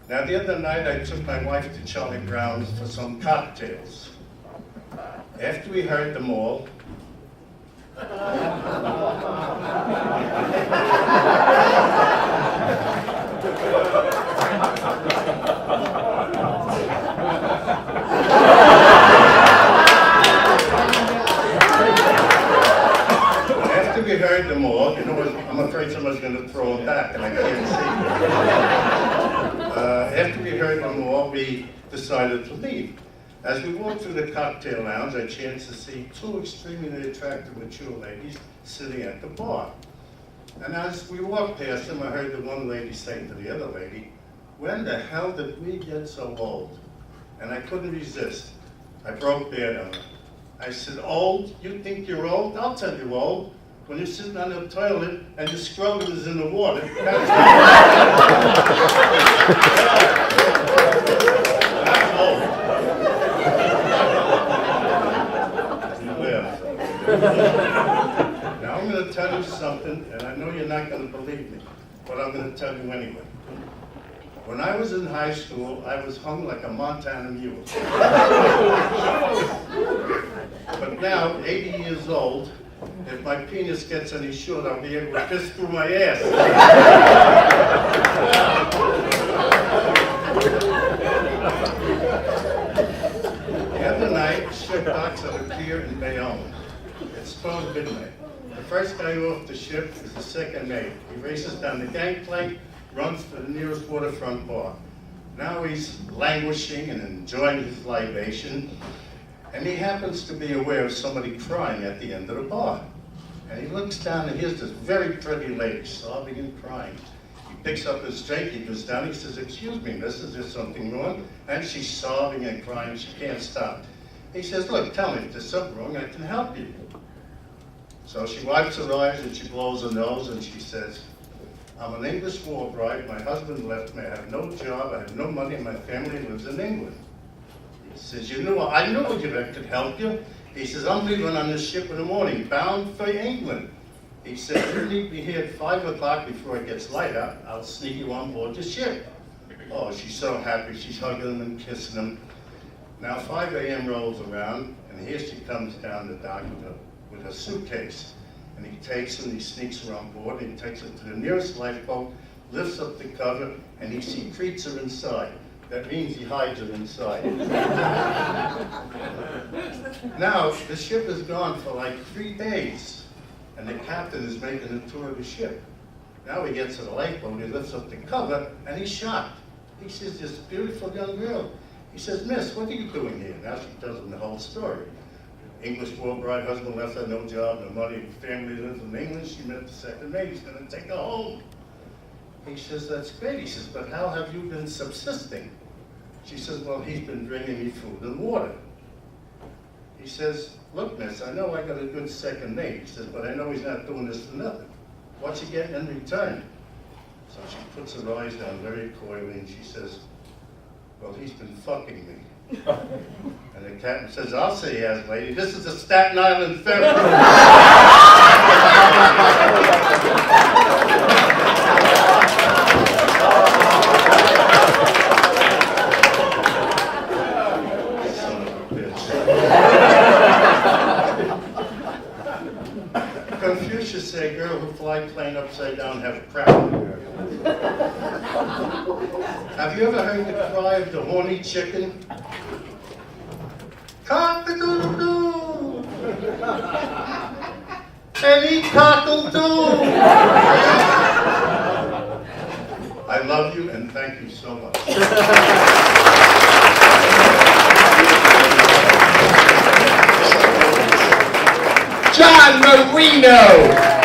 Now, the other night, I took my wife to Charlie Brown's for some cocktails. After we heard them all, you know, I'm afraid someone's going to throw them back, and I can't see. After we heard them all, we decided to leave. As we walked through the cocktail lounge, I chanced to see two extremely attractive mature ladies sitting at the bar. And as we walked past them, I heard the one lady say to the other lady, "When the hell did we get so old?" And I couldn't resist. I broke bad on her. I said, "Old? You think you're old? I'll tell you old. When you're sitting on the toilet and your scrotum is in the water, that's old." Now I'm going to tell you something, and I know you're not going to believe me, but I'm going to tell you anyway. When I was in high school, I was hung like a Montana mule. But now, 80 years old, if my penis gets any short, I'll be able to fist through my ass. The other night, ship docks at a pier in Bayonne. It's 12 midnight. The first guy off the ship is the second mate. He races down the gangplank, runs to the nearest waterfront bar. Now he's languishing and enjoying his libation, and he happens to be aware of somebody crying at the end of the bar. And he looks down and here's this very pretty lady sobbing and crying. He picks up his drink, he goes down, he says, "Excuse me, miss, is there something wrong?" And she's sobbing and crying, she can't stop. He says, "Look, tell me if there's something wrong, I can help you." So she wipes her eyes and she blows her nose and she says, "I'm an English war bride, my husband left me, I have no job, I have no money, and my family lives in England." He says, I knew you could help you." He says, "I'm leaving on this ship in the morning, bound for England." He says, "You need me here at 5 o'clock before it gets light out. I'll sneak you on board the ship." Oh, she's so happy. She's hugging him and kissing him. Now 5 a.m. rolls around, and here she comes down the dock with her suitcase. And he takes her and he sneaks her on board, and he takes her to the nearest lifeboat, lifts up the cover, and he secretes her inside. That means he hides her inside. Now, the ship is gone for like 3 days, and the captain is making a tour of the ship. Now he gets to the lifeboat, he lifts up the cover, and he's shocked. He sees this beautiful young girl. He says, "Miss, what are you doing here?" Now she tells him the whole story. English war bride, husband left her, no job, no money, family lives in England. She met the second mate, he's going to take her home. He says, "That's great." He says, "But how have you been subsisting?" She says, "Well, he's been bringing me food and water." He says, "Look, miss, I know I got a good second mate." He says, "But I know he's not doing this for nothing. What's he getting in return?" So she puts her eyes down very coyly and she says, "Well, he's been fucking me." And the captain says, "I'll say he has, lady. This is the Staten Island Ferry." Son of a bitch. Confucius said, "A girl who flies plane upside down have a crown." Have you ever heard the cry of the horny chicken? Cock-a-doodle-doo! Any cockle-doo! I love you and thank you so much. John Mareno!